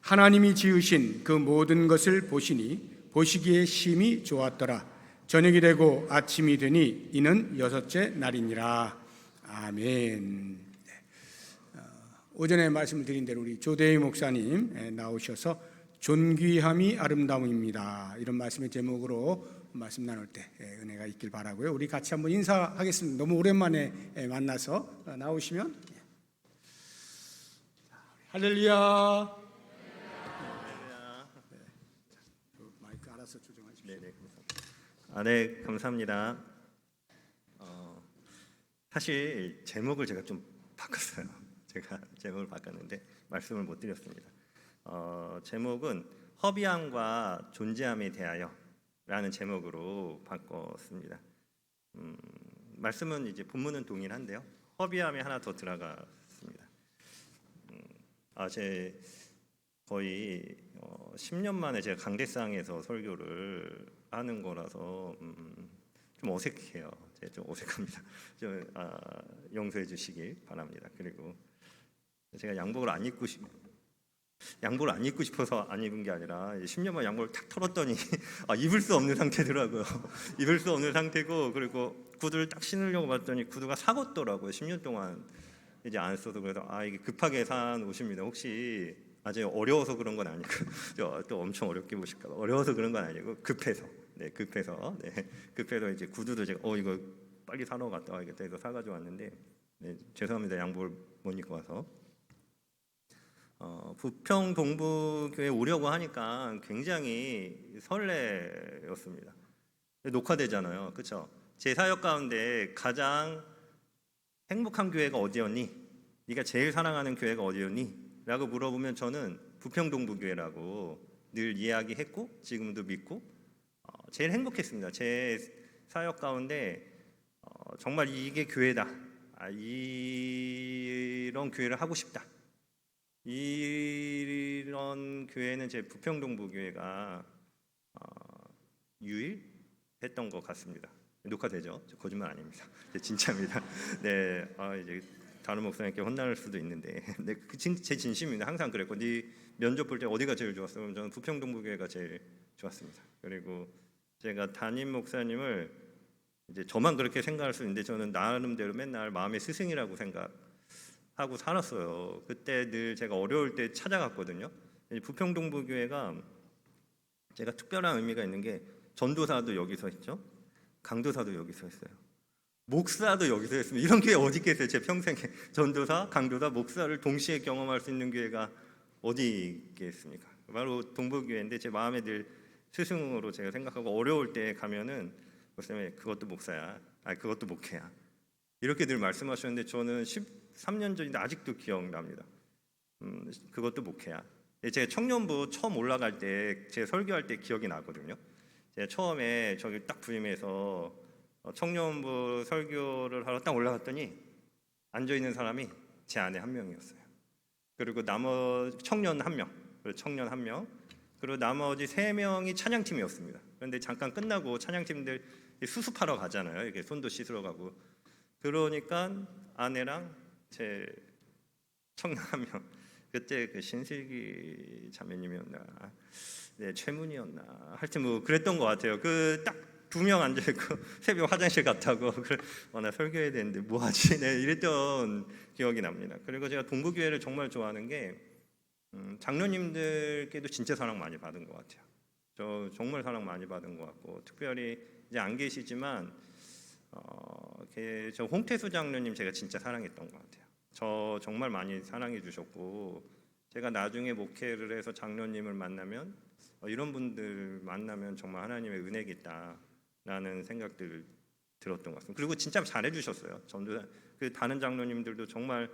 하나님이 지으신 그 모든 것을 보시니 보시기에 심히 좋았더라. 저녁이 되고 아침이 되니 이는 여섯째 날이니라. 아멘. 오전에 말씀을 드린 대로 우리 조대희 목사님 나오셔서 존귀함이 아름다움입니다, 이런 말씀의 제목으로 말씀 나눌 때 은혜가 있길 바라고요. 우리 같이 한번 인사하겠습니다. 너무 오랜만에 만나서 나오시면. 할렐루야. 마이크 알아서 조정하십시오. 네네, 감사합니다. 네, 감사합니다. 사실 제목을 제가 좀 바꿨어요. 제가 제목을 바꿨는데 말씀을 못 드렸습니다. 제목은 허비함과 존재함에 대하여라는 제목으로 바꿨습니다. 말씀은 이제 본문은 동일한데요. 허비함에 하나 더 들어갔습니다. 제 거의 10년 만에 제가 강대상에서 설교를 하는 거라서 좀 어색해요. 제가 좀 어색합니다. 좀 용서해 주시길 바랍니다. 그리고 제가 양복을 안 입고 싶어서 안 입은 게 아니라 10년 만에 양복을 탁 털었더니 입을 수 없는 상태더라고요. 입을 수 없는 상태고, 그리고 구두를 딱 신으려고 봤더니 구두가 사갔더라고요. 10년 동안 이제 안 써서. 그래서 이게 급하게 산 옷입니다. 혹시 아주 어려워서 그런 건 아니고 또 엄청 어렵게 보실까 봐. 어려워서 그런 건 아니고 급해서 이제 구두도 제가 이거 빨리 사러 갔다 와야겠다 해서 사가지고 왔는데, 죄송합니다. 양복을 못 입고 와서. 부평 동부교회 오려고 하니까 굉장히 설레었습니다. 녹화되잖아요, 그렇죠? 제 사역 가운데 가장 행복한 교회가 어디였니? 네가 제일 사랑하는 교회가 어디였니? 라고 물어보면 저는 부평 동부교회라고 늘 이야기했고 지금도 믿고 제일 행복했습니다. 제 사역 가운데 정말 이게 교회다, 이런 교회를 하고 싶다, 이런 교회는 제 부평 동부교회가 유일했던 것 같습니다. 녹화되죠? 거짓말 아닙니다. 진짜입니다. 네, 이제 다른 목사님께 혼날 수도 있는데, 네, 제 진심입니다. 항상 그랬고, 면접 볼 때 어디가 제일 좋았어요? 그럼 저는 부평 동부교회가 제일 좋았습니다. 그리고 제가 담임 목사님을 이제 저만 그렇게 생각할 수 있는데, 저는 나름대로 맨날 마음의 스승이라고 생각하고 살았어요. 그때 늘 제가 어려울 때 찾아갔거든요. 부평 동부교회가 제가 특별한 의미가 있는 게, 전도사도 여기서 있죠, 강도사도 여기서 있어요, 목사도 여기서 했습니다. 이런 교회 어디 있겠어요? 제 평생에 전도사, 강도사, 목사를 동시에 경험할 수 있는 교회가 어디 있겠습니까? 바로 동부교회인데, 제 마음에 늘 스승으로 제가 생각하고, 어려울 때 가면은 목사님 그것도 목사야, 그것도 목회야, 이렇게 늘 말씀하셨는데, 저는 13년 전인데 아직도 기억납니다. 그것도 목회야. 제가 청년부 처음 올라갈 때 제 설교할 때 기억이 나거든요. 제가 처음에 저기 딱 부임해서 청년부 설교를 하러 딱 올라갔더니 앉아있는 사람이 제 아내 한 명이었어요. 그리고 나머지 청년 한 명, 그리고 나머지 3명이 찬양팀이었습니다. 그런데 잠깐 끝나고 찬양팀들 수습하러 가잖아요. 이렇게 손도 씻으러 가고. 그러니까 아내랑 제 청년 한 명, 그때 그 신슬기 자매님이었나, 최문이었나, 하여튼 뭐 그랬던 것 같아요. 그 딱 2명 앉아있고 새벽 화장실 갔다고, 나 설교해야 되는데 뭐하지? 이랬던 기억이 납니다. 그리고 제가 동부교회를 정말 좋아하는 게 장로님들께도 진짜 사랑 많이 받은 것 같아요. 저 정말 사랑 많이 받은 것 같고, 특별히 이제 안 계시지만 저 홍태수 장로님 제가 진짜 사랑했던 것 같아요. 저 정말 많이 사랑해 주셨고, 제가 나중에 목회를 해서 장로님을 만나면 이런 분들 만나면 정말 하나님의 은혜겠다라는 생각들을 들었던 것 같습니다. 그리고 진짜 잘해 주셨어요. 전도 그 다른 장로님들도 정말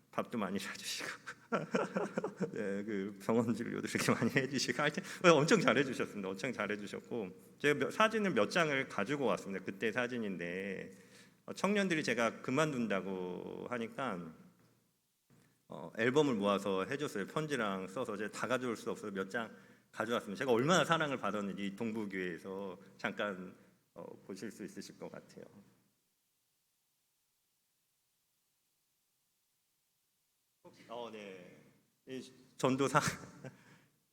밥도 많이 사주시고 네, 그 병원 진료도 이렇게 많이 해주시고, 하여튼 엄청 잘해 주셨습니다. 엄청 잘해 주셨고, 제가 사진을 몇 장을 가지고 왔습니다. 그때 사진인데, 청년들이 제가 그만둔다고 하니까 앨범을 모아서 해줬어요. 편지랑 써서. 제가 다 가져올 수 없어서 몇 장 가져왔습니다. 제가 얼마나 사랑을 받았는지 동부교회에서 잠깐 보실 수 있으실 것 같아요. 네. 전도사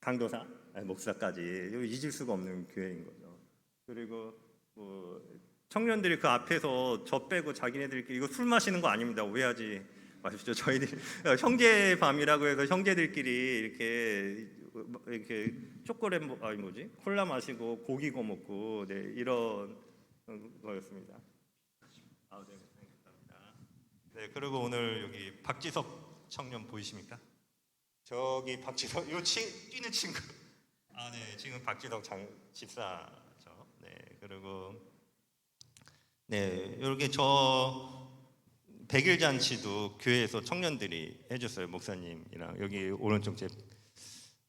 강도사, 목사까지 여기 잊을 수가 없는 교회인 거죠. 그리고 뭐 청년들이 그 앞에서 저 빼고 자기네들끼리 이거 술 마시는 거 아닙니다. 오해하지 마십시오. 저희들 형제 밤이라고 해서 형제들끼리 이렇게 초콜릿 콜라 마시고 고기 구워 먹고 네, 이런 거였습니다. 네, 감사합니다. 네, 그리고 오늘 여기 박지석 청년 보이십니까? 저기 박지석 뛰는 친구. 네, 지금 박지석 집사죠. 네, 그리고 네, 이렇게 저 100일 잔치도 교회에서 청년들이 해줬어요. 목사님이랑 여기 오른쪽 제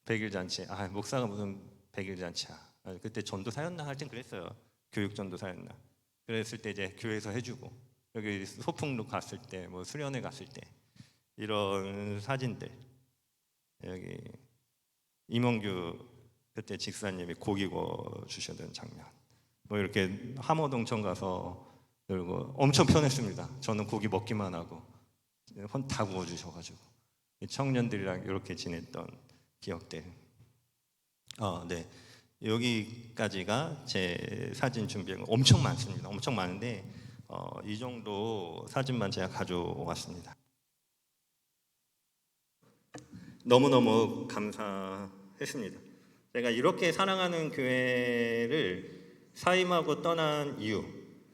100일 잔치. 목사가 무슨 100일 잔치야. 그때 전도사였나 할 땐 그랬어요. 교육 전도사였나. 그랬을 때 이제 교회에서 해주고 여기 소풍로 갔을 때, 뭐 수련회 갔을 때 이런 사진들. 여기 임원규 그때 직사님이 고기 구워 주셨던 장면. 뭐 이렇게 함어동천 가서 그리고 엄청 편했습니다. 저는 고기 먹기만 하고 다 구워 주셔가지고 청년들이랑 이렇게 지냈던 기억들. 네, 여기까지가 제 사진 준비한 거 엄청 많습니다. 엄청 많은데 이 정도 사진만 제가 가져왔습니다. 너무너무 감사했습니다. 제가 이렇게 사랑하는 교회를 사임하고 떠난 이유,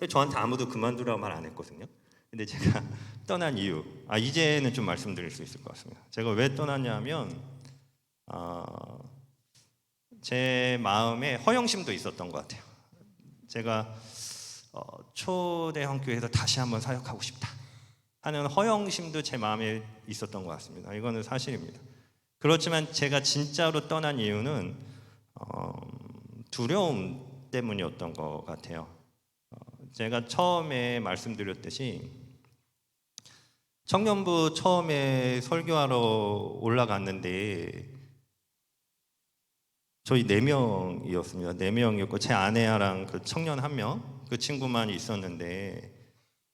저한테 아무도 그만두라고 말 안 했거든요. 근데 제가 떠난 이유, 이제는 좀 말씀드릴 수 있을 것 같습니다. 제가 왜 떠났냐면 제 마음에 허영심도 있었던 것 같아요. 제가 초대형 교회에서 다시 한번 사역하고 싶다 하는 허영심도 제 마음에 있었던 것 같습니다. 이거는 사실입니다. 그렇지만 제가 진짜로 떠난 이유는 두려움 때문이었던 것 같아요. 제가 처음에 말씀드렸듯이 청년부 처음에 설교하러 올라갔는데 저희 4명이었습니다. 4명이었고 제 아내랑 그 청년 1명, 그 친구만 있었는데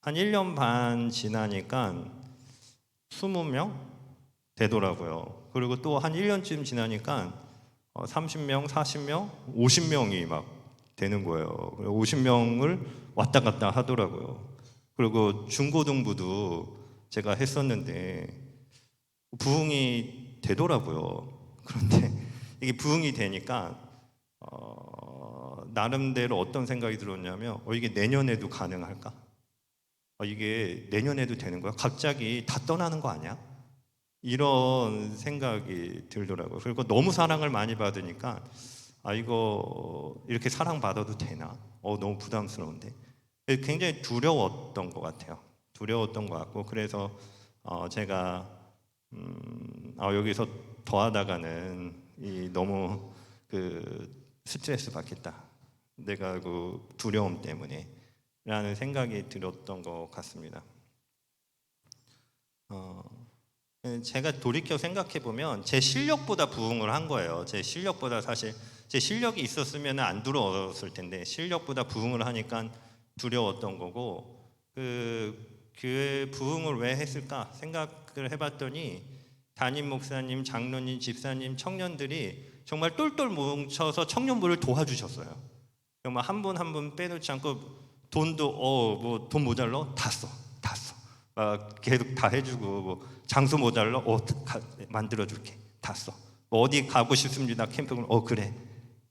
한 1년 반 지나니까 20명 되더라고요. 그리고 또 한 1년쯤 지나니까 30명, 40명, 50명이 막 되는 거예요. 50명을 왔다 갔다 하더라고요. 그리고 중고등부도 제가 했었는데 부흥이 되더라고요. 그런데 이게 부흥이 되니까 나름대로 어떤 생각이 들었냐면 이게 내년에도 가능할까? 이게 내년에도 되는 거야? 갑자기 다 떠나는 거 아니야? 이런 생각이 들더라고요. 그리고 너무 사랑을 많이 받으니까 이거 이렇게 사랑받아도 되나? 너무 부담스러운데 굉장히 두려웠던 것 같아요. 두려웠던 것 같고 그래서 제가 여기서 더 하다가는 너무 그 스트레스 받겠다. 내가 그 두려움 때문에 라는 생각이 들었던 것 같습니다. 제가 돌이켜 생각해 보면 제 실력보다 부흥을 한 거예요. 제 실력보다 사실 제 실력이 있었으면 안 두려웠을 텐데 실력보다 부흥을 하니까 두려웠던 거고 그 교회 부흥을 왜 했을까 생각을 해봤더니 담임 목사님, 장로님, 집사님, 청년들이 정말 똘똘 뭉쳐서 청년부를 도와주셨어요. 정말 한 분 한 분 빼놓지 않고 돈도 뭐 돈 모자라 다 써. 계속 다 해주고 뭐 장소 모자라 만들어줄게 다 써. 뭐 어디 가고 싶습니다 캠핑을 그래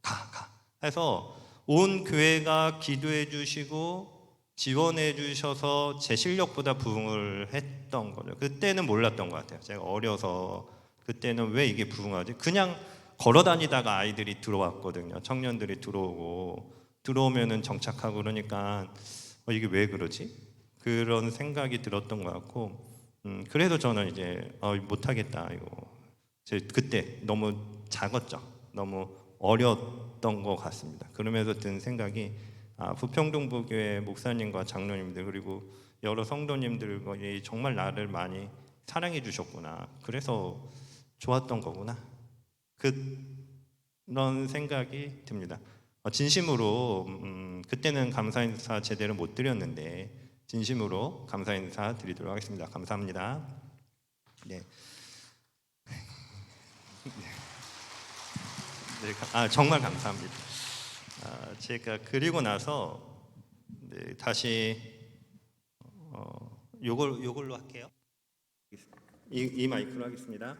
가 해서 온 교회가 기도해 주시고 지원해 주셔서 제 실력보다 부흥을 했던 거죠. 그때는 몰랐던 것 같아요. 제가 어려서 그때는 왜 이게 부흥하지? 그냥 걸어 다니다가 아이들이 들어왔거든요. 청년들이 들어오면은 정착하고 그러니까 이게 왜 그러지? 그런 생각이 들었던 것 같고 그래도 저는 이제 못하겠다 이거 그때 너무 작았죠. 너무 어렸던 것 같습니다. 그러면서 든 생각이 부평동부교회 목사님과 장로님들 그리고 여러 성도님들이 정말 나를 많이 사랑해 주셨구나. 그래서 좋았던 거구나. 그런 생각이 듭니다. 진심으로 그때는 감사 인사 제대로 못 드렸는데 진심으로 감사 인사 드리도록 하겠습니다. 감사합니다. 네. 네, 정말 감사합니다. 제가 그리고 나서 네, 다시 요걸로 할게요. 이 마이크로 하겠습니다.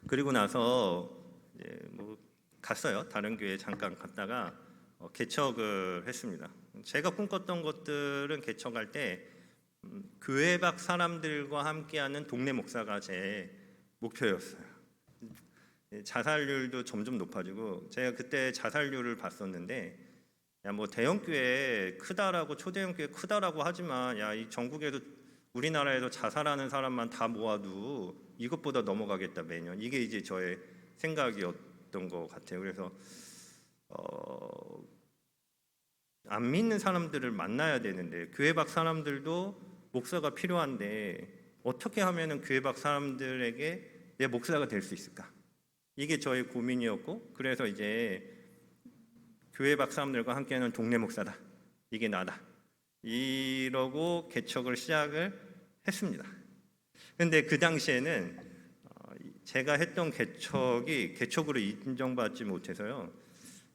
그리고 나서 이제 뭐 갔어요. 다른 교회 잠깐 갔다가 개척을 했습니다. 제가 꿈꿨던 것들은 개척할 때 교회 밖 사람들과 함께하는 동네 목사가 제 목표였어요. 자살률도 점점 높아지고 제가 그때 자살률을 봤었는데 야 뭐 대형 교회 크다라고 초대형 교회 크다라고 하지만 야 이 전국에도 우리나라에도 자살하는 사람만 다 모아도 이것보다 넘어가겠다 매년 이게 이제 저의 생각이었던 것 같아요. 그래서 안 믿는 사람들을 만나야 되는데 교회 밖 사람들도 목사가 필요한데 어떻게 하면은 교회 밖 사람들에게 내 목사가 될 수 있을까? 이게 저의 고민이었고 그래서 이제 교회 밖 사람들과 함께하는 동네 목사다. 이게 나다. 이러고 개척을 시작을 했습니다. 근데 그 당시에는 제가 했던 개척이 개척으로 인정받지 못해서요.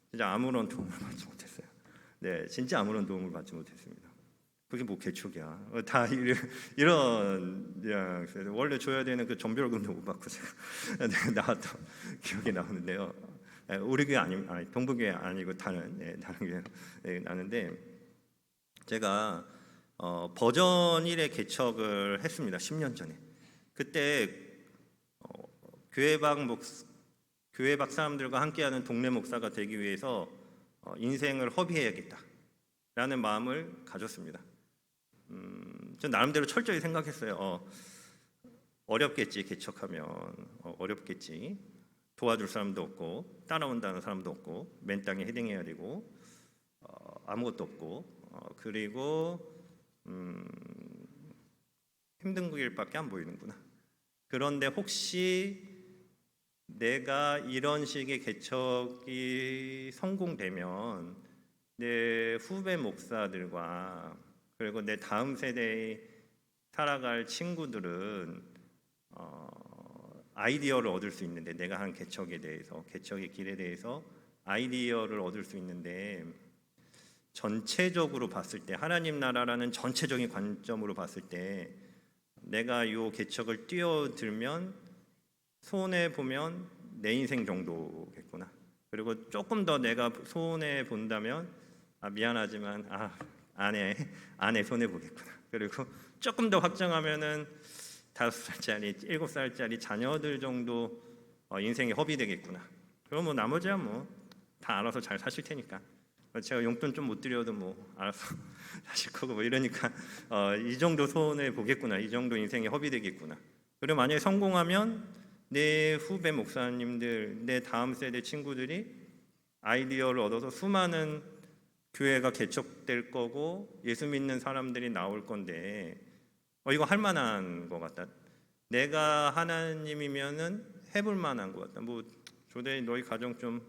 진짜 아무런 도움을 받지 못했어요. 네, 진짜 아무런 도움을 받지 못했습니다. 그게 뭐 개척이야? 다 이런 뉘앙스. 원래 줘야 되는 그 전별금도 못 받고 제가 나왔던 기억이 나오는데요. 우리 교회 아니 동부교회 아니고 다른 교회 나는데 제가 버전 1의 개척을 했습니다. 10년 전에. 그때 교회 밖 사람들과 함께하는 동네 목사가 되기 위해서 인생을 허비해야겠다라는 마음을 가졌습니다. 전 나름대로 철저히 생각했어요. 어렵겠지 개척하면 어렵겠지. 도와줄 사람도 없고 따라온다는 사람도 없고 맨 땅에 헤딩해야 되고 아무것도 없고 그리고 힘든 길밖에 안 보이는구나. 그런데 혹시 내가 이런 식의 개척이 성공되면 내 후배 목사들과 그리고 내 다음 세대에 살아갈 친구들은 아이디어를 얻을 수 있는데 내가 한 개척에 대해서 개척의 길에 대해서 아이디어를 얻을 수 있는데 전체적으로 봤을 때 하나님 나라라는 전체적인 관점으로 봤을 때 내가 이 개척을 뛰어들면 손해 보면 내 인생 정도겠구나. 그리고 조금 더 내가 손해 본다면 미안하지만 아내 손해 보겠구나. 그리고 조금 더 확장하면은 5살짜리, 7살짜리 자녀들 정도 인생이 허비되겠구나. 그럼 뭐 나머지야 뭐 다 알아서 잘 사실 테니까. 제가 용돈 좀 못 드려도 뭐 알아서 사실 거고 뭐 이러니까 이 정도 손해 보겠구나. 이 정도 인생이 허비되겠구나. 그리고 만약에 성공하면 내 후배 목사님들, 내 다음 세대 친구들이 아이디어를 얻어서 수많은 교회가 개척될 거고 예수 믿는 사람들이 나올 건데 이거 할 만한 것 같다. 내가 하나님이면은 해볼 만한 것 같다. 뭐 조대 너희 가정 좀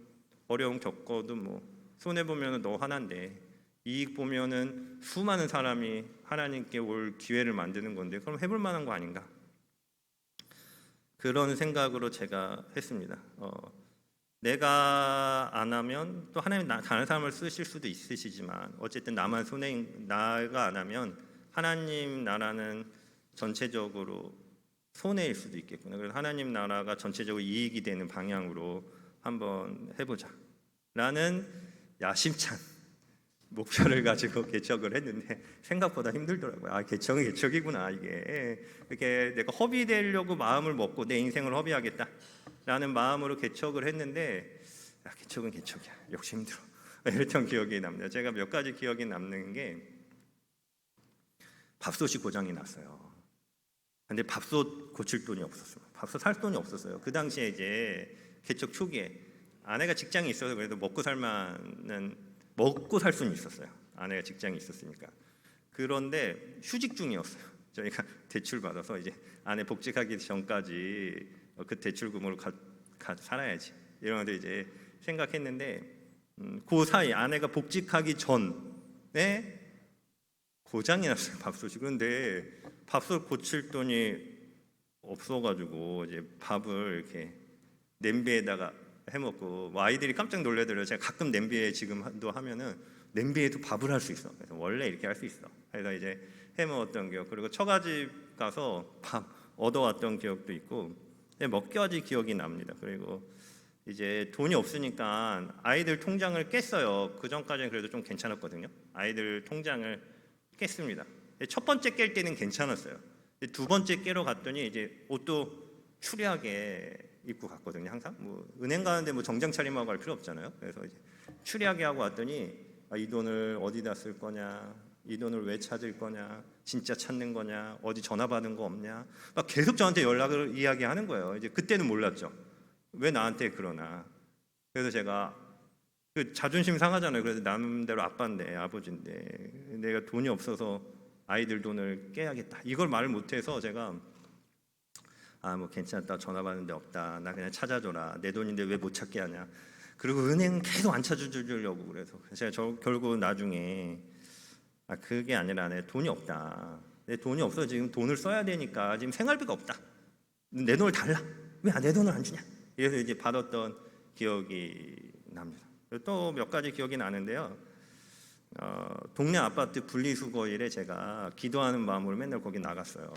어려움 겪어도 뭐 손해 보면은 너 하나인데 이익 보면은 수많은 사람이 하나님께 올 기회를 만드는 건데 그럼 해볼 만한 거 아닌가? 그런 생각으로 제가 했습니다. 내가 안 하면 또 하나님 다른 사람을 쓰실 수도 있으시지만 어쨌든 나가 안 하면 하나님 나라는 전체적으로 손해일 수도 있겠구나. 그래서 하나님 나라가 전체적으로 이익이 되는 방향으로 한번 해보자 라는 야심찬 목표를 가지고 개척을 했는데 생각보다 힘들더라고요. 개척은 개척이구나. 이게 내가 허비되려고 마음을 먹고 내 인생을 허비하겠다라는 마음으로 개척을 했는데 개척은 개척이야. 역시 힘들어. 이랬던 기억이 납니다. 제가 몇 가지 기억이 남는 게 밥솥이 고장이 났어요. 근데 밥솥 고칠 돈이 없었어요. 밥솥 살 돈이 없었어요. 그 당시에 이제 개척 초기에 아내가 직장이 있어서 그래도 먹고 살 수는 있었어요. 아내가 직장이 있었으니까. 그런데 휴직 중이었어요. 저희가 대출 받아서 이제 아내 복직하기 전까지 그 대출금으로 살아야지. 이런 데 이제 생각했는데 그 사이 아내가 복직하기 전에 고장이 났어요. 밥솥이. 그런데 밥솥 고칠 돈이 없어가지고 이제 밥을 이렇게 냄비에다가 해먹고 뭐 아이들이 깜짝 놀래더라고요. 제가 가끔 냄비에 지금도 하면은 냄비에도 밥을 할 수 있어. 그래서 원래 이렇게 할 수 있어. 그래서 이제 해먹었던 기억, 그리고 처가집 가서 밥 얻어왔던 기억도 있고 몇 가지 기억이 납니다. 그리고 이제 돈이 없으니까 아이들 통장을 깼어요. 그 전까지는 그래도 좀 괜찮았거든요. 아이들 통장을 깼습니다. 첫 번째 깰 때는 괜찮았어요. 두 번째 깨러 갔더니 이제 옷도 추리하게 입고 갔거든요. 항상 뭐 은행 가는데 뭐 정장 차림하고 갈 필요 없잖아요. 그래서 이제 추리하게 하고 왔더니 이 돈을 어디다 쓸 거냐, 이 돈을 왜 찾을 거냐, 진짜 찾는 거냐, 어디 전화 받은 거 없냐, 막 계속 저한테 연락을 이야기하는 거예요. 이제 그때는 몰랐죠. 왜 나한테 그러나. 그래서 제가 그 자존심 상하잖아요. 그래서 나름대로 아빠인데, 아버지인데 내가 돈이 없어서 아이들 돈을 깨야겠다, 이걸 말을 못해서 제가 뭐 괜찮다, 전화 받는 데 없다, 나 그냥 찾아줘라, 내 돈인데 왜 못 찾게 하냐. 그리고 은행 계속 안 찾아주려고 그래서 제가 결국 나중에 그게 아니라 내 돈이 없다, 내 돈이 없어, 지금 돈을 써야 되니까 지금 생활비가 없다, 내 돈을 달라, 왜 내 돈을 안 주냐. 그래서 이제 받았던 기억이 납니다. 또 몇 가지 기억이 나는데요. 동네 아파트 분리수거일에 제가 기도하는 마음으로 맨날 거기 나갔어요.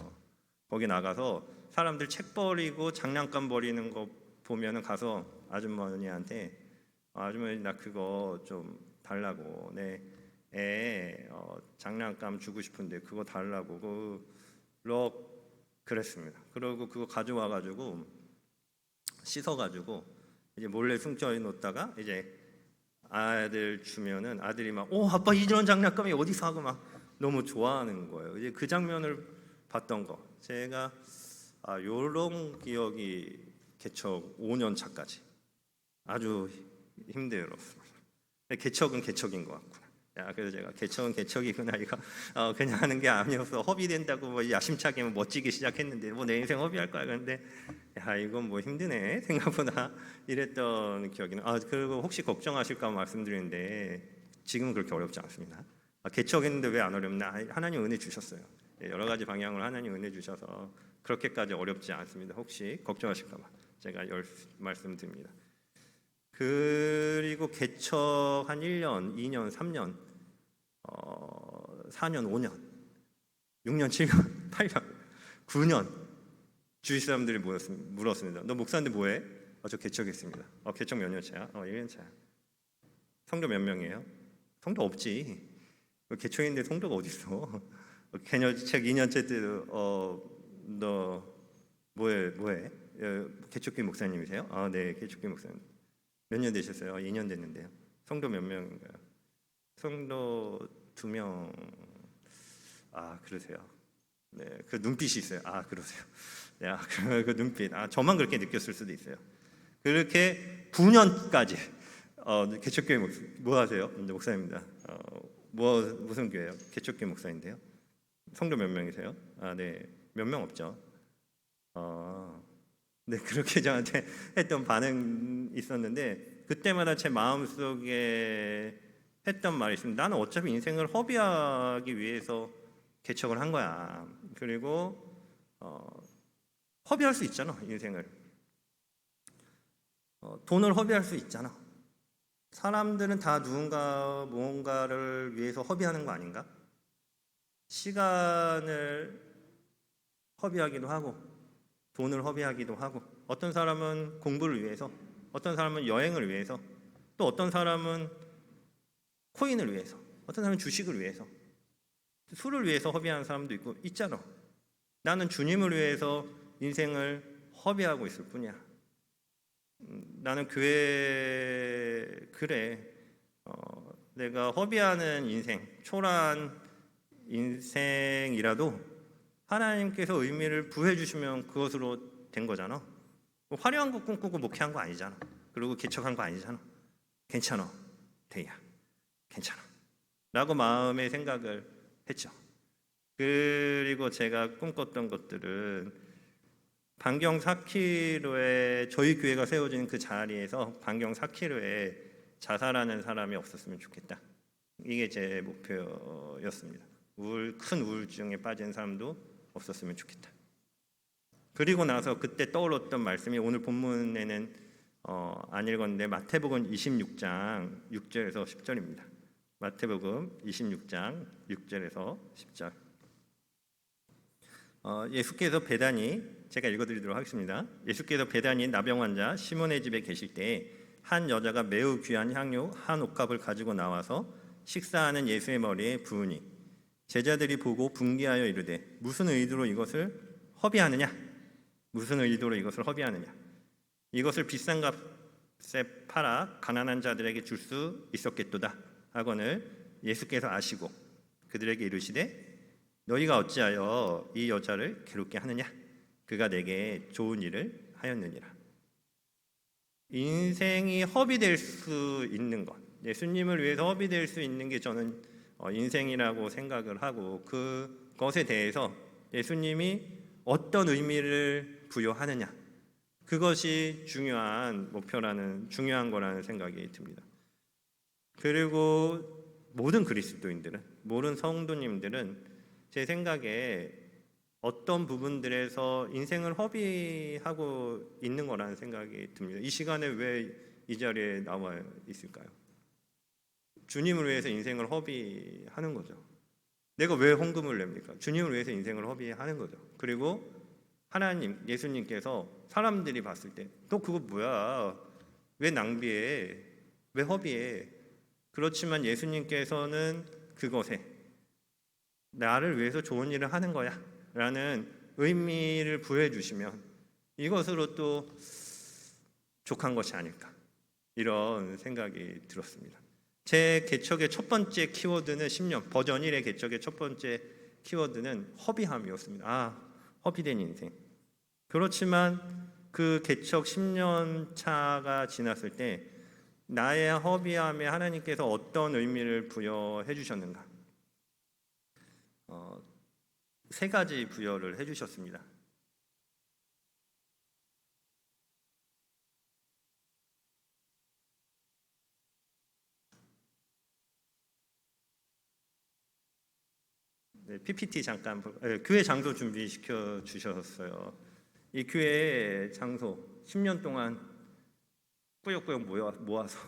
거기 나가서 사람들 책 버리고 장난감 버리는 거 보면은 가서 아주머니한테 아주머니 나 그거 좀 달라고, 내 애 장난감 주고 싶은데 그거 달라고 그랬습니다. 그러고 그거 가져와 가지고 씻어 가지고 이제 몰래 숨겨 놓다가 이제 아들 주면은 아들이 막 아빠 이런 장난감이 어디서 하고 막 너무 좋아하는 거예요. 이제 그 장면을 봤던 거, 제가 요런 기억이 개척 5년 차까지 아주 힘들었습니다. 개척은 개척인 것 같구나. 그래서 제가 개척은 개척이구나, 이거 그냥 하는 게 아니어서 허비된다고 뭐 야심차게 멋지게 시작했는데 뭐 내 인생 허비할 거야. 그런데 이건 뭐 힘드네 생각보다, 이랬던 기억이 그리고 혹시 걱정하실까 말씀드리는데 지금은 그렇게 어렵지 않습니다. 개척했는데 왜 안 어렵나? 하나님 은혜 주셨어요. 여러 가지 방향으로 하나님 은혜 주셔서 그렇게까지 어렵지 않습니다. 혹시 걱정하실까 봐 제가 말씀드립니다. 그리고 개척 한 1년, 2년, 3년, 4년, 5년, 6년, 7년, 8년, 9년 주위 사람들이 물었습니다. 너 목사인데 뭐해? 저 개척했습니다. 개척 몇 년 차야? 1년 차야. 성도 몇 명이에요? 성도 없지. 개척인데 성도가 어디 있어? 개척 2년째 때도 너 뭐해? 개척교회 목사님이세요? 네, 개척교회 목사님. 몇 년 되셨어요? 2년 됐는데요. 성도 몇 명인가요? 성도 2명. 그러세요. 네, 그 눈빛이 있어요. 그러세요. 네, 그 눈빛. 저만 그렇게 느꼈을 수도 있어요. 그렇게 9년까지 개척교회 뭐 하세요? 목사입니다. 무슨 교회요? 개척교회 목사인데요. 성도 몇 명이세요? 네, 몇 명 없죠. 네, 그렇게 저한테 했던 반응이 있었는데 그때마다 제 마음속에 했던 말이 있습니다. 나는 어차피 인생을 허비하기 위해서 개척을 한 거야. 그리고 허비할 수 있잖아, 인생을. 돈을 허비할 수 있잖아. 사람들은 다 누군가 무언가를 위해서 허비하는 거 아닌가? 시간을 허비하기도 하고 돈을 허비하기도 하고, 어떤 사람은 공부를 위해서, 어떤 사람은 여행을 위해서, 또 어떤 사람은 코인을 위해서, 어떤 사람은 주식을 위해서, 술을 위해서 허비하는 사람도 있잖아. 나는 주님을 위해서 인생을 허비하고 있을 뿐이야. 나는 그래. 내가 허비하는 인생, 초라한 인생이라도 하나님께서 의미를 부여해 주시면 그것으로 된 거잖아. 뭐 화려한 거 꿈꾸고 목회한 거 아니잖아. 그리고 개척한 거 아니잖아. 괜찮아, 대야, 괜찮아 라고 마음의 생각을 했죠. 그리고 제가 꿈꿨던 것들은 반경 4km에 저희 교회가 세워진 그 자리에서 반경 4km에 자살하는 사람이 없었으면 좋겠다. 이게 제 목표였습니다. 큰 우울증에 빠진 사람도 없었으면 좋겠다. 그리고 나서 그때 떠올랐던 말씀이 오늘 본문에는 안 읽었는데 마태복음 26장 6절에서 10절입니다. 마태복음 26장 6절에서 10절. 예수께서 베다니, 제가 읽어드리도록 하겠습니다. 예수께서 베다니 나병 환자 시몬의 집에 계실 때 한 여자가 매우 귀한 향료 한 옥합을 가지고 나와서 식사하는 예수의 머리에 부으니 제자들이 보고 분개하여 이르되 무슨 의도로 이것을 허비하느냐? 무슨 의도로 이것을 허비하느냐? 이것을 비싼 값에 팔아 가난한 자들에게 줄 수 있었겠도다 하거늘 예수께서 아시고 그들에게 이르시되 너희가 어찌하여 이 여자를 괴롭게 하느냐? 그가 내게 좋은 일을 하였느니라. 인생이 허비될 수 있는 것, 예수님을 위해서 허비될 수 있는 게 저는 인생이라고 생각을 하고 그것에 대해서 예수님이 어떤 의미를 부여하느냐, 그것이 중요한 목표라는, 중요한 거라는 생각이 듭니다. 그리고 모든 그리스도인들은, 모든 성도님들은 제 생각에 어떤 부분들에서 인생을 허비하고 있는 거라는 생각이 듭니다. 이 시간에 왜 이 자리에 나와 있을까요? 주님을 위해서 인생을 허비하는 거죠. 내가 왜 헌금을 냅니까? 주님을 위해서 인생을 허비하는 거죠. 그리고 하나님, 예수님께서 사람들이 봤을 때 너 그거 뭐야? 왜 낭비해? 왜 허비해? 그렇지만 예수님께서는 그것에 나를 위해서 좋은 일을 하는 거야 라는 의미를 부여해 주시면 이것으로 또 족한 것이 아닐까, 이런 생각이 들었습니다. 제 개척의 첫 번째 키워드는 10년 버전 1의 개척의 첫 번째 키워드는 허비함이었습니다. 허비된 인생. 그렇지만 그 개척 10년 차가 지났을 때 나의 허비함에 하나님께서 어떤 의미를 부여해 주셨는가? 세 가지 부여를 해주셨습니다. 네, PPT 잠깐, 교회 장소 준비시켜 주셨어요. 이 교회 장소 10년 동안 꾸역꾸역 모아서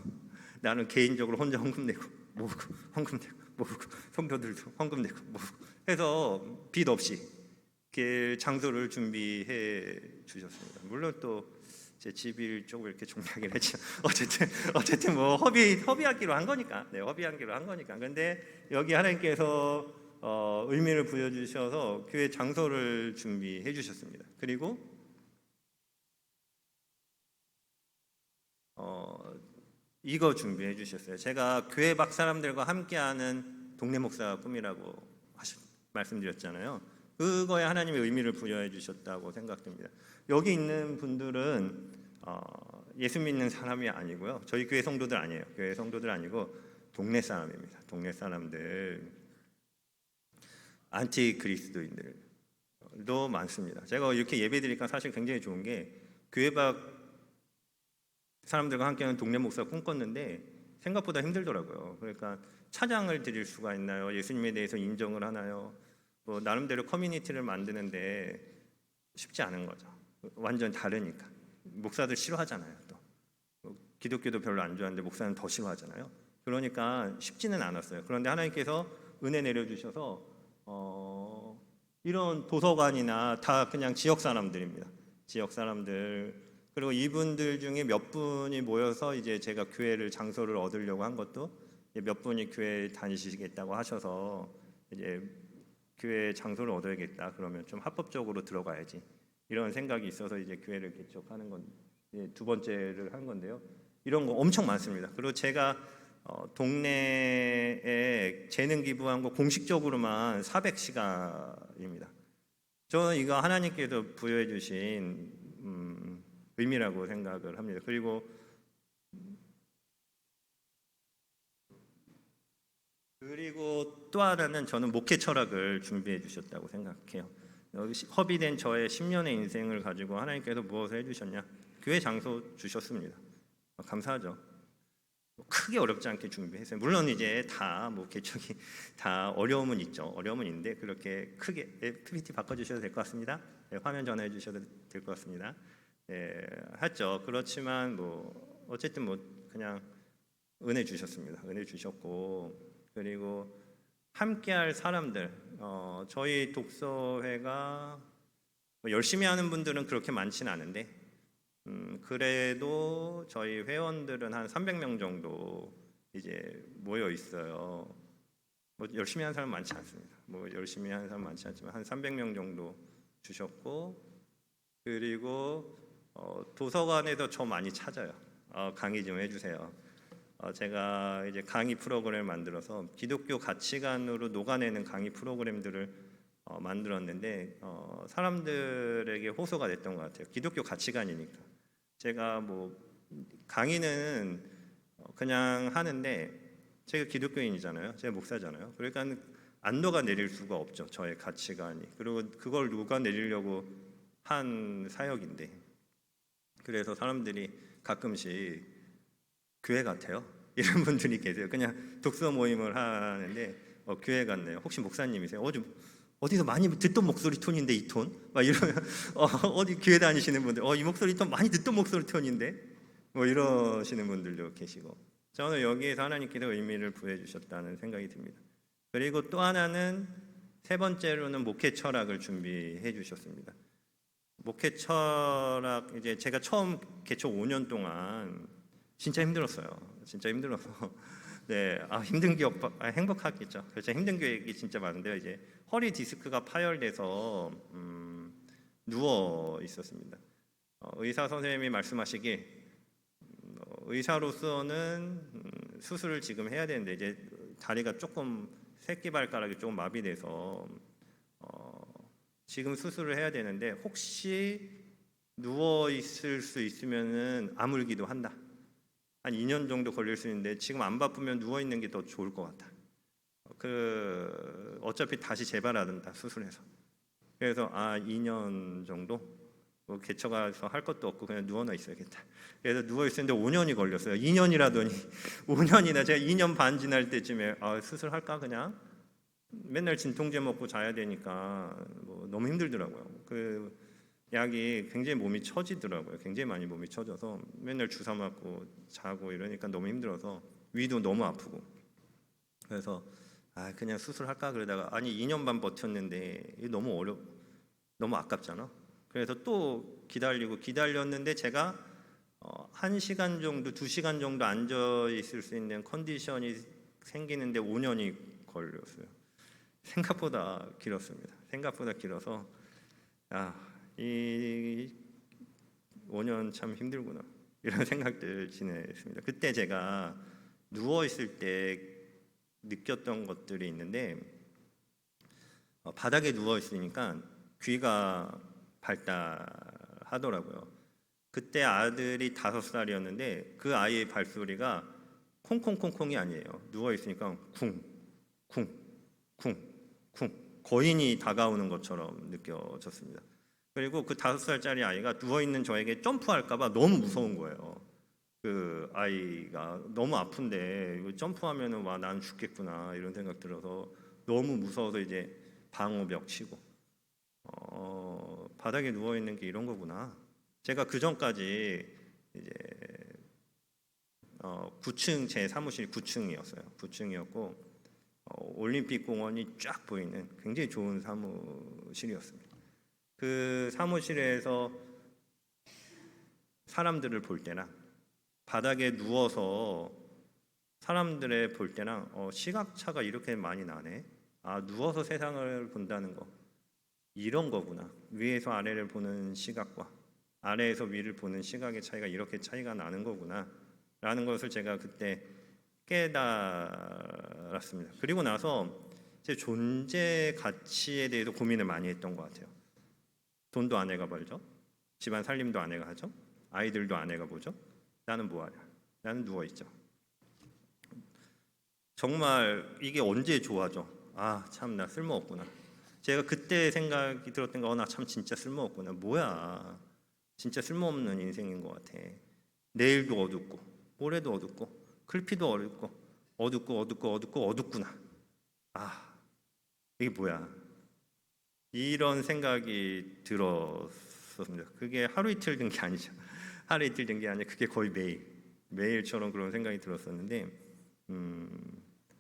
나는 개인적으로 혼자 헌금 내고 모으고 헌금 내고 모으고 성도들도 헌금 내고 모으고 해서 빚 없이 이렇게 장소를 준비해 주셨습니다. 물론 또 제 집이 조금 이렇게 종량이긴 했지만 어쨌든 뭐 허비하기로 한 거니까, 네, 허비하기로 한 거니까. 근데 여기 하나님께서 의미를 부여주셔서 교회 장소를 준비해 주셨습니다. 그리고 이거 준비해 주셨어요. 제가 교회 밖 사람들과 함께하는 동네 목사가 꿈이라고 말씀드렸잖아요. 그거에 하나님의 의미를 부여해 주셨다고 생각됩니다. 여기 있는 분들은 예수 믿는 사람이 아니고요. 저희 교회 성도들 아니에요. 교회 성도들 아니고 동네 사람입니다. 동네 사람들, 안티 그리스도인들도 많습니다. 제가 이렇게 예배드리니까 사실 굉장히 좋은 게 교회 밖 사람들과 함께하는 동네 목사 꿈꿨는데 생각보다 힘들더라고요. 그러니까 찬양을 드릴 수가 있나요? 예수님에 대해서 인정을 하나요? 뭐 나름대로 커뮤니티를 만드는데 쉽지 않은 거죠. 완전 다르니까. 목사들 싫어하잖아요. 또 기독교도 별로 안 좋아하는데 목사는 더 싫어하잖아요. 그러니까 쉽지는 않았어요. 그런데 하나님께서 은혜 내려주셔서 이런 도서관이나 다 그냥 지역 사람들입니다. 지역 사람들. 그리고 이분들 중에 몇 분이 모여서 이제 제가 교회를 장소를 얻으려고 한 것도 몇 분이 교회 다니시겠다고 하셔서 이제 교회 장소를 얻어야겠다. 그러면 좀 합법적으로 들어가야지. 이런 생각이 있어서 이제 교회를 개척하는 건 두 번째를 한 건데요. 이런 거 엄청 많습니다. 그리고 제가 동네에 재능 기부한 거 공식적으로만 400시간입니다. 저는 이거 하나님께서 부여해 주신 의미라고 생각을 합니다. 그리고 또 하나는 저는 목회 철학을 준비해 주셨다고 생각해요. 여기 허비된 저의 10년의 인생을 가지고 하나님께서 무엇을 해주셨냐? 교회 장소 주셨습니다. 감사하죠. 크게 어렵지 않게 준비했어요. 물론 이제 다 뭐 개척이 다 어려움은 있죠. 어려움은 있는데 그렇게 크게 PPT 바꿔주셔도 될 것 같습니다. 네, 화면 전환해 주셔도 될 것 같습니다. 했죠. 그렇지만 뭐 어쨌든 뭐 그냥 은혜 주셨습니다. 은혜 주셨고, 그리고 함께할 사람들, 저희 독서회가 뭐 열심히 하는 분들은 그렇게 많지는 않은데, 그래도 저희 회원들은 한 300명 정도 이제 모여 있어요. 뭐 열심히 하는 사람 많지 않습니다. 뭐 열심히 하는 사람 많지 않지만 한 300명 정도 주셨고, 그리고 도서관에서 저 많이 찾아요. 강의 좀 해주세요. 제가 이제 강의 프로그램을 만들어서 기독교 가치관으로 녹아내는 강의 프로그램들을 만들었는데 사람들에게 호소가 됐던 것 같아요. 기독교 가치관이니까. 제가 뭐 강의는 그냥 하는데 제가 기독교인이잖아요. 제가 목사잖아요. 그러니까 안 녹아내릴 수가 없죠. 저의 가치관이. 그리고 그걸 녹아내리려고 한 사역인데, 그래서 사람들이 가끔씩 교회 같아요. 이런 분들이 계세요. 그냥 독서 모임을 하는데 교회 같네요. 혹시 목사님이세요? 어디서 많이 듣던 목소리 톤인데 이 톤? 막 이러면 어디 교회 다니시는 분들 이 목소리 톤 많이 듣던 목소리 톤인데 뭐 이러시는 분들도 계시고, 저는 여기에서 하나님께서 의미를 부여 주셨다는 생각이 듭니다. 그리고 또 하나는 세 번째로는 목회 철학을 준비해 주셨습니다. 목회 철학, 이제 제가 처음 개척 5년 동안 진짜 힘들었어요. 진짜 힘들어서 힘든 기억, 행복하겠죠. 그래서 힘든 기억이 진짜 많은데요. 이제 허리 디스크가 파열돼서 누워 있었습니다. 의사 선생님이 말씀하시길 의사로서는 수술을 지금 해야 되는데 이제 다리가 조금 새끼발가락이 조금 마비돼서 지금 수술을 해야 되는데 혹시 누워 있을 수 있으면은 아물기도 한다. 한 2년 정도 걸릴 수 있는데 지금 안 바쁘면 누워 있는 게 더 좋을 것 같다. 어차피 다시 재발하는다 수술해서. 그래서 2년 정도 뭐 개척해서 할 것도 없고 그냥 누워나 있어야겠다. 그래서 누워 있었는데 5년이 걸렸어요. 2년이라더니 5년이나 제가 2년 반 지날 때쯤에 수술할까 그냥 맨날 진통제 먹고 자야 되니까 뭐 너무 힘들더라고요. 그 약이 굉장히 몸이 처지더라고요. 굉장히 많이 몸이 처져서 맨날 주사 맞고 자고 이러니까 너무 힘들어서 위도 너무 아프고, 그래서 그냥 수술할까 그러다가 2년 반 버텼는데 이게 너무 아깝잖아. 그래서 또 기다렸는데 제가 1시간 정도 2시간 정도 앉아 있을 수 있는 컨디션이 생기는데 5년이 걸렸어요. 생각보다 길었습니다. 생각보다 길어서 이 5년 참 힘들구나 이런 생각들 지냈습니다. 그때 제가 누워 있을 때 느꼈던 것들이 있는데, 바닥에 누워 있으니까 귀가 발달하더라고요. 그때 아들이 5살이었는데 그 아이의 발소리가 콩콩콩콩이 아니에요. 누워 있으니까 쿵쿵쿵쿵 거인이 다가오는 것처럼 느껴졌습니다. 그리고 그 5살짜리 아이가 누워 있는 저에게 점프할까봐 너무 무서운 거예요. 그 아이가 너무 아픈데 이거 점프하면은 난 죽겠구나 이런 생각 들어서 너무 무서워서 이제 방호벽 치고 바닥에 누워 있는 게 이런 거구나. 제가 그 전까지 이제 9층 제 사무실 9층이었어요. 9층이었고 올림픽 공원이 쫙 보이는 굉장히 좋은 사무실이었습니다. 그 사무실에서 사람들을 볼 때나 바닥에 누워서 사람들을 볼 때랑 시각차가 이렇게 많이 나네. 누워서 세상을 본다는 거 이런 거구나. 위에서 아래를 보는 시각과 아래에서 위를 보는 시각의 차이가 이렇게 차이가 나는 거구나 라는 것을 제가 그때 깨달았습니다. 그리고 나서 제 존재 가치에 대해서 고민을 많이 했던 것 같아요. 돈도 아내가 벌죠. 집안 살림도 아내가 하죠. 아이들도 아내가 보죠. 나는 뭐하냐? 나는 누워있죠. 정말 이게 언제 좋아져? 참 나 쓸모없구나. 제가 그때 생각이 들었던 거 나 참 진짜 쓸모없구나. 뭐야. 진짜 쓸모없는 인생인 것 같아. 내일도 어둡고 모레도 어둡고 클피도 어둡구나. 이게 뭐야. 이런 생각이 들었어요. 없었습니다. 그게 하루 이틀 된 게 아니죠. 하루 이틀 된 게 아니라 그게 거의 매일처럼 그런 생각이 들었었는데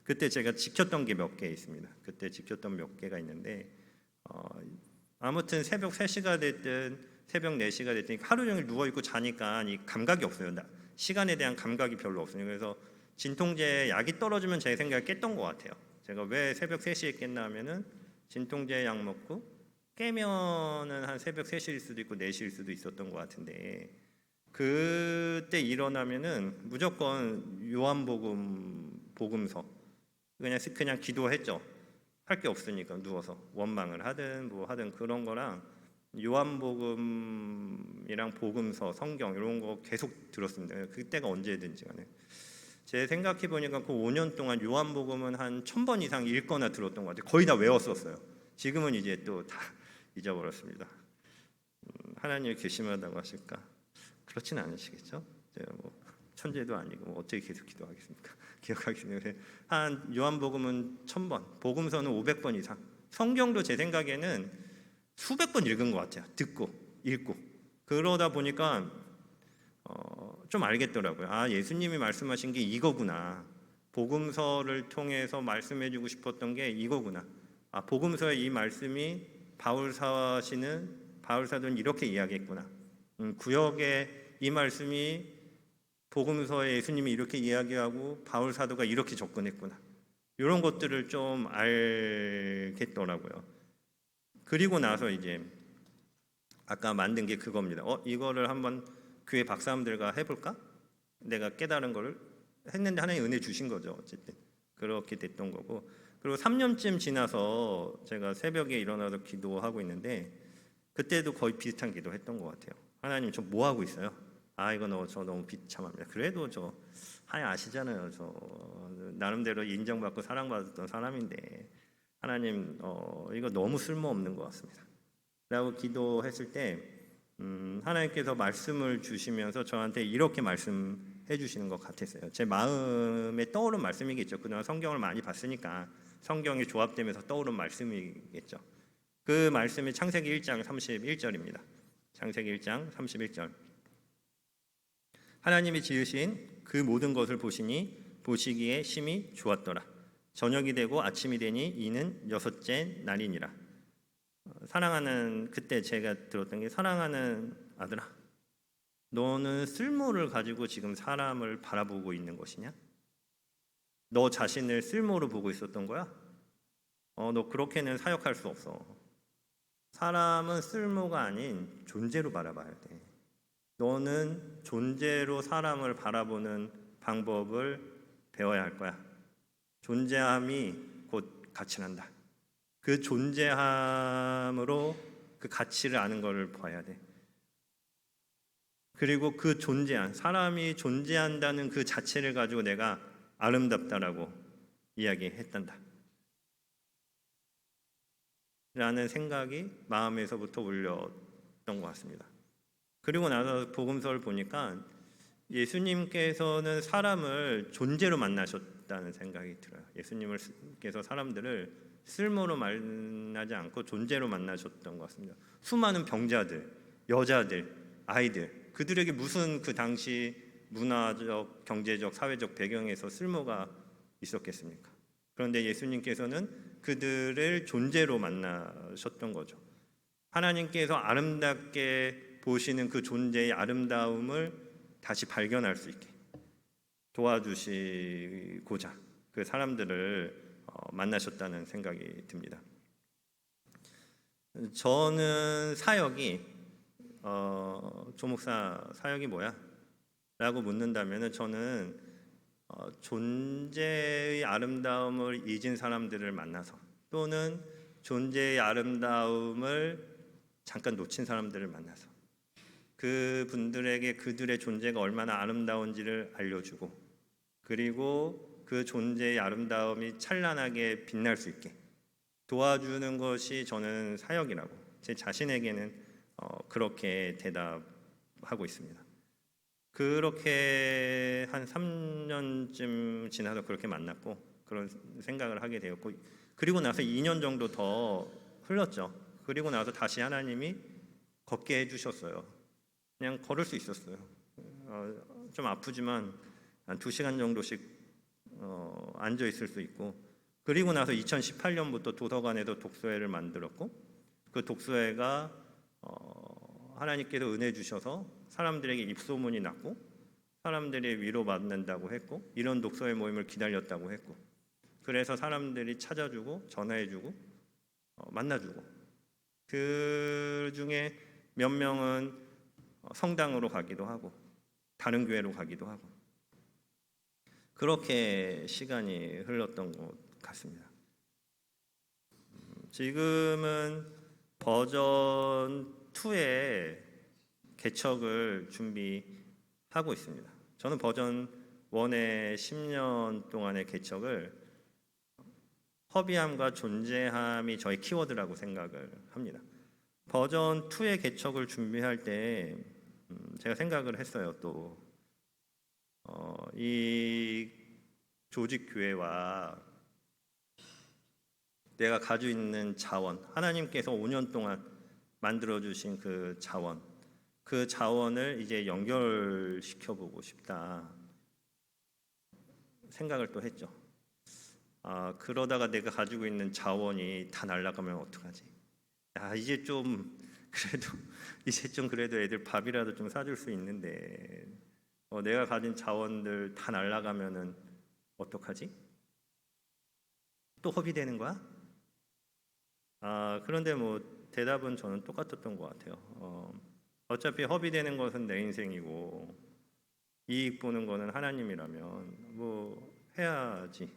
그때 제가 지켰던 게 몇 개 있습니다. 그때 지켰던 몇 개가 있는데 아무튼 새벽 3시가 됐든 새벽 4시가 됐든 하루 종일 누워 있고 자니까 이 감각이 없어요. 시간에 대한 감각이 별로 없어요. 그래서 진통제 약이 떨어지면 제 생각에 깼던 것 같아요. 제가 왜 새벽 3시에 깼나 하면은 진통제 약 먹고 깨면은 한 새벽 3시일 수도 있고 4시일 수도 있었던 것 같은데 그때 일어나면은 무조건 복음서 그냥 기도했죠. 할 게 없으니까 누워서 원망을 하든 뭐 하든 그런 거랑 요한복음이랑 복음서, 성경 이런 거 계속 들었습니다. 그때가 언제든지 간에 제 생각해 보니까 그 5년 동안 요한복음은 한 1000번 이상 읽거나 들었던 것 같아요. 거의 다 외웠었어요. 지금은 이제 또 다 잊어버렸습니다. 하나님이 괘씸하다고 하실까? 그렇진 않으시겠죠? 제가 뭐 천재도 아니고 뭐 어떻게 계속 기도하겠습니까? 기억하겠습니다. 한 요한복음은 1000번, 복음서는 500번 이상. 성경도 제 생각에는 수백 번 읽은 것 같아요. 듣고 읽고 그러다 보니까 좀 알겠더라고요. 아, 예수님이 말씀하신 게 이거구나. 복음서를 통해서 말씀해주고 싶었던 게 이거구나. 아, 복음서의 이 말씀이 바울 사도는 이렇게 이야기했구나. 구역의 이 말씀이 복음서에 예수님이 이렇게 이야기하고 바울 사도가 이렇게 접근했구나. 이런 것들을 좀 알겠더라고요. 그리고 나서 이제 아까 만든 게 그겁니다. 이거를 한번 교회 박사님들과 해볼까? 내가 깨달은 거를 했는데 하나님 은혜 주신 거죠. 어쨌든 그렇게 됐던 거고. 그리고 3년쯤 지나서 제가 새벽에 일어나서 기도하고 있는데 그때도 거의 비슷한 기도했던 것 같아요. 하나님 저 뭐 하고 있어요? 아, 이거 저 너무 비참합니다. 그래도 저 하나님 아시잖아요. 저 나름대로 인정받고 사랑받았던 사람인데 하나님 이거 너무 쓸모없는 것 같습니다. 라고 기도했을 때 하나님께서 말씀을 주시면서 저한테 이렇게 말씀해 주시는 것 같았어요. 제 마음에 떠오른 말씀이겠죠. 그동안 성경을 많이 봤으니까 성경이 조합되면서 떠오른 말씀이겠죠. 그 말씀이 창세기 1장 31절입니다. 창세기 1장 31절. 하나님이 지으신 그 모든 것을 보시니 보시기에 심히 좋았더라. 저녁이 되고 아침이 되니 이는 6째 날이니라. 사랑하는 그때 제가 들었던 게 사랑하는 아들아, 너는 쓸모를 가지고 지금 사람을 바라보고 있는 것이냐? 너 자신을 쓸모로 보고 있었던 거야? 너 그렇게는 사역할 수 없어. 사람은 쓸모가 아닌 존재로 바라봐야 돼. 너는 존재로 사람을 바라보는 방법을 배워야 할 거야. 존재함이 곧 가치난다. 그 존재함으로 그 가치를 아는 것을 봐야 돼. 그리고 그 존재한 사람이 존재한다는 그 자체를 가지고 내가 아름답다라고 이야기했단다. 라는 생각이 마음에서부터 울렸던 것 같습니다. 그리고 나서 복음서를 보니까 예수님께서는 사람을 존재로 만나셨다는 생각이 들어요. 예수님께서 사람들을 쓸모로 만나지 않고 존재로 만나셨던 것 같습니다. 수많은 병자들, 여자들, 아이들 그들에게 무슨 그 당시 문화적, 경제적, 사회적 배경에서 쓸모가 있었겠습니까? 그런데 예수님께서는 그들을 존재로 만나셨던 거죠. 하나님께서 아름답게 보시는 그 존재의 아름다움을 다시 발견할 수 있게 도와주시고자 그 사람들을 만나셨다는 생각이 듭니다. 저는 사역이 조목사 사역이 뭐야? 라고 묻는다면 저는 존재의 아름다움을 잊은 사람들을 만나서 또는 존재의 아름다움을 잠깐 놓친 사람들을 만나서 그분들에게 그들의 존재가 얼마나 아름다운지를 알려주고 그리고 그 존재의 아름다움이 찬란하게 빛날 수 있게 도와주는 것이 저는 사역이라고 제 자신에게는 그렇게 대답하고 있습니다. 그렇게 한 3년쯤 지나서 그렇게 만났고 그런 생각을 하게 되었고 그리고 나서 2년 정도 더 흘렀죠. 그리고 나서 다시 하나님이 걷게 해주셨어요. 그냥 걸을 수 있었어요. 좀 아프지만 한 2시간 정도씩 앉아 있을 수 있고, 그리고 나서 2018년부터 도서관에서 독서회를 만들었고, 그 독서회가 하나님께서 은혜 주셔서 사람들에게 입소문이 났고, 사람들이 위로받는다고 했고, 이런 독서회 모임을 기다렸다고 했고, 그래서 사람들이 찾아주고 전화해주고 만나주고, 그 중에 몇 명은 성당으로 가기도 하고 다른 교회로 가기도 하고, 그렇게 시간이 흘렀던 것 같습니다. 지금은 버전 2의 개척을 준비하고 있습니다. 저는 버전 1의 10년 동안의 개척을 허비함과 존재함이 저의 키워드라고 생각을 합니다. 버전 2의 개척을 준비할 때 제가 생각을 했어요. 또 이 조직 교회와 내가 가지고 있는 자원, 하나님께서 5년 동안 만들어 주신 그 자원을 이제 연결시켜 보고 싶다 생각을 또 했죠. 그러다가 내가 가지고 있는 자원이 다 날아가면 어떡하지? 이제 좀 그래도 애들 밥이라도 좀 사줄 수 있는데 내가 가진 자원들 다 날아가면은 어떡하지? 또 허비되는 거야? 그런데 뭐 대답은 저는 똑같았던 것 같아요. 어차피 허비되는 것은 내 인생이고 이익 보는 거는 하나님이라면 뭐 해야지.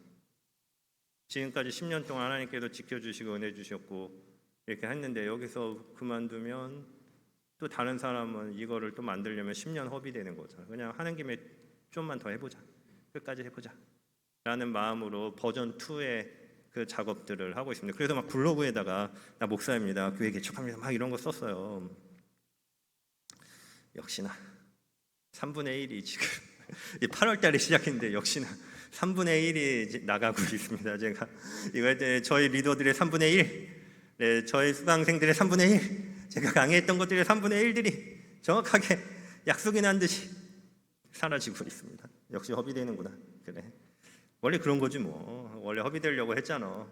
지금까지 10년 동안 하나님께서 지켜주시고 은혜 주셨고 이렇게 했는데, 여기서 그만두면 또 다른 사람은 이거를 또 만들려면 10년 허비되는 거잖아. 그냥 하는 김에 좀만 더 해보자, 끝까지 해보자 라는 마음으로 버전 2의 그 작업들을 하고 있습니다. 그래서 막 블로그에다가 나 목사입니다, 교회 개척합니다, 막 이런 거 썼어요. 역시나 3분의 1이 지금 8월 달에 시작했는데 역시나 3분의 1이 나가고 있습니다. 제가 이거 할 때 저희 리더들의 3분의 1, 저희 수강생들의 3분의 1, 제가 강의했던 것들의 3분의 1들이 정확하게 약속이 난 듯이 사라지고 있습니다. 역시 허비되는구나. 그래, 원래 그런 거지 뭐. 원래 허비되려고 했잖아.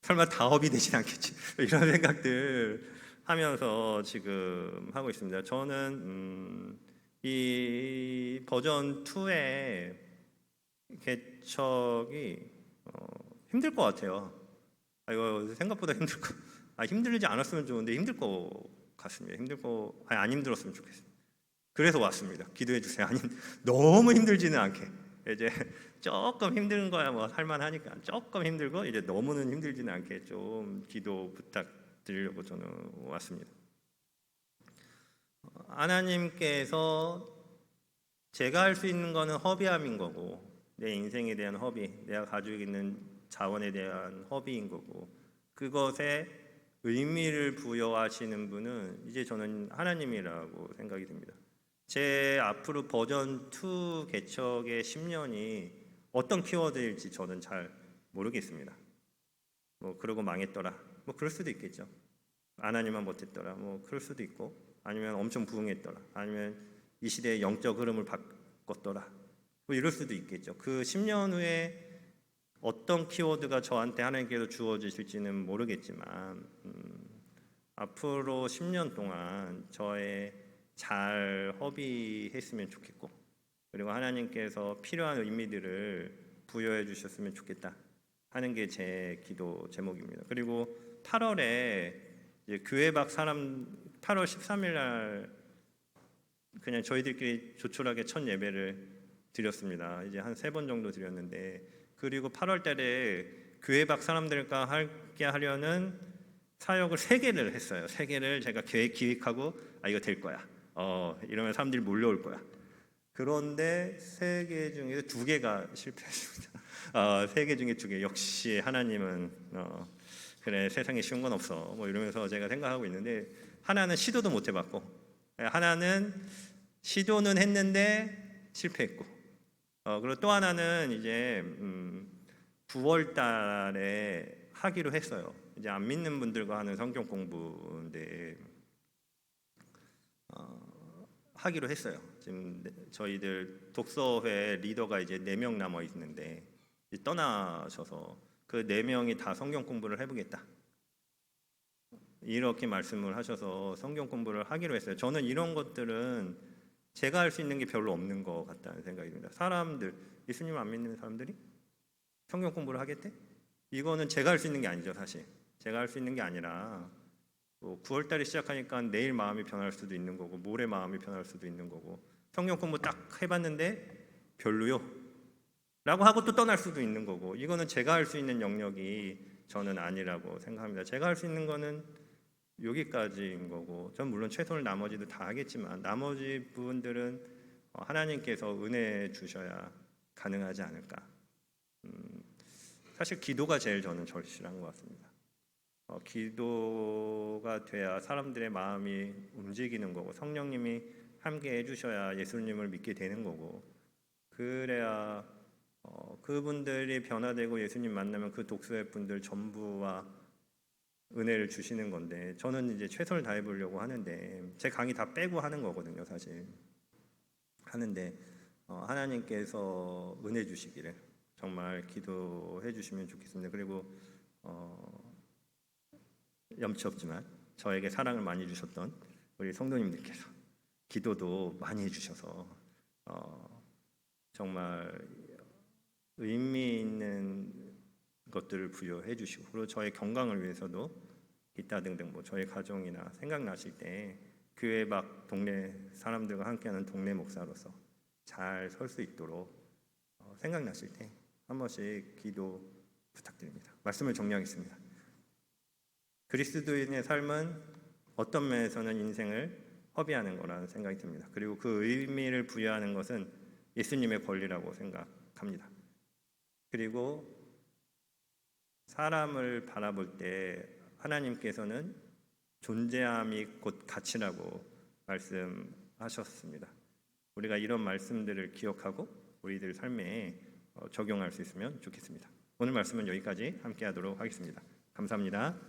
설마 다 허비되진 않겠지. 이런 생각들 하면서 지금 하고 있습니다. 저는 이 버전 2의 개척이 힘들 것 같아요. 이거 생각보다 힘들지 않았으면 좋은데 힘들 것 같습니다. 안 힘들었으면 좋겠어요. 그래서 왔습니다. 기도해 주세요. 너무 힘들지는 않게, 이제 조금 힘든 거야 뭐 할만하니까 조금 힘들고, 이제 너무는 힘들지는 않게 좀 기도 부탁드리려고 저는 왔습니다. 하나님께서 제가 할 수 있는 거는 허비함인 거고, 내 인생에 대한 허비, 내가 가지고 있는 자원에 대한 허비인 거고, 그것에 의미를 부여하시는 분은 이제 저는 하나님이라고 생각이 듭니다. 제 앞으로 버전 2 개척의 10년이 어떤 키워드일지 저는 잘 모르겠습니다. 뭐 그러고 망했더라, 뭐 그럴 수도 있겠죠. 하나님만 못했더라, 뭐 그럴 수도 있고, 아니면 엄청 부흥했더라, 아니면 이 시대의 영적 흐름을 바꿨더라, 뭐 이럴 수도 있겠죠. 그 10년 후에 어떤 키워드가 저한테 하나님께서 주어지실지는 모르겠지만 앞으로 10년 동안 저의 잘 허비했으면 좋겠고, 그리고 하나님께서 필요한 의미들을 부여해 주셨으면 좋겠다 하는 게 제 기도 제목입니다. 그리고 8월에 이제 교회 밖 사람 8월 13일 날 그냥 저희들끼리 조촐하게 첫 예배를 드렸습니다. 이제 한 3번 정도 드렸는데, 그리고 8월 달에 교회 밖 사람들과 함께 하려는 사역을 3개를 했어요. 3개를 제가 기획하고 이거 될 거야. 이러면 사람들이 몰려올 거야. 그런데 3개 중에 2개가 실패했습니다. 3개 중에 2개. 역시 하나님은 그래, 세상에 쉬운 건 없어. 뭐 이러면서 제가 생각하고 있는데, 하나는 시도도 못 해봤고, 하나는 시도는 했는데 실패했고, 그리고 또 하나는 이제 9월 달에 하기로 했어요. 이제 안 믿는 분들과 하는 성경 공부인데, 하기로 했어요. 지금 저희들 독서회 리더가 이제 4명 남아 있는데 이제 떠나셔서 그 4명이 다 성경 공부를 해보겠다. 이렇게 말씀을 하셔서 성경 공부를 하기로 했어요. 저는 이런 것들은 제가 할 수 있는 게 별로 없는 것 같다는 생각이 듭니다. 사람들, 예수님 안 믿는 사람들이 성경 공부를 하겠대? 이거는 제가 할 수 있는 게 아니죠, 사실. 제가 할 수 있는 게 아니라 9월 달에 시작하니까 내일 마음이 변할 수도 있는 거고 모레 마음이 변할 수도 있는 거고 성경 공부 딱 해봤는데 별로요? 라고 하고 또 떠날 수도 있는 거고 이거는 제가 할 수 있는 영역이 저는 아니라고 생각합니다. 제가 할 수 있는 거는 여기까지인 거고 전 물론 최선을 나머지도 다 하겠지만 나머지 부분들은 하나님께서 은혜 주셔야 가능하지 않을까. 사실 기도가 제일 저는 절실한 것 같습니다. 기도가 돼야 사람들의 마음이 움직이는 거고 성령님이 함께 해주셔야 예수님을 믿게 되는 거고 그래야 그분들이 변화되고 예수님 만나면 그 독서회 분들 전부와 은혜를 주시는 건데 저는 이제 최선을 다해 보려고 하는데 제 강의 다 빼고 하는 거거든요, 사실. 하는데 하나님께서 은혜 주시기를 정말 기도해 주시면 좋겠습니다. 그리고 염치 없지만 저에게 사랑을 많이 주셨던 우리 성도님들께서 기도도 많이 해주셔서 정말 의미 있는 것들을 부여해 주시고 그리고 저의 건강을 위해서도 기타 등등 저희 가정이나 생각나실 때 교회 밖 동네 사람들과 함께하는 동네 목사로서 잘 설 수 있도록 생각나실 때 한 번씩 기도 부탁드립니다. 말씀을 정리하겠습니다. 그리스도인의 삶은 어떤 면에서는 인생을 허비하는 거라는 생각이 듭니다. 그리고 그 의미를 부여하는 것은 예수님의 권리라고 생각합니다. 그리고 사람을 바라볼 때 하나님께서는 존재함이 곧 가치라고 말씀하셨습니다. 우리가 이런 말씀들을 기억하고 우리들 삶에 적용할 수 있으면 좋겠습니다. 오늘 말씀은 여기까지 함께 하도록 하겠습니다. 감사합니다.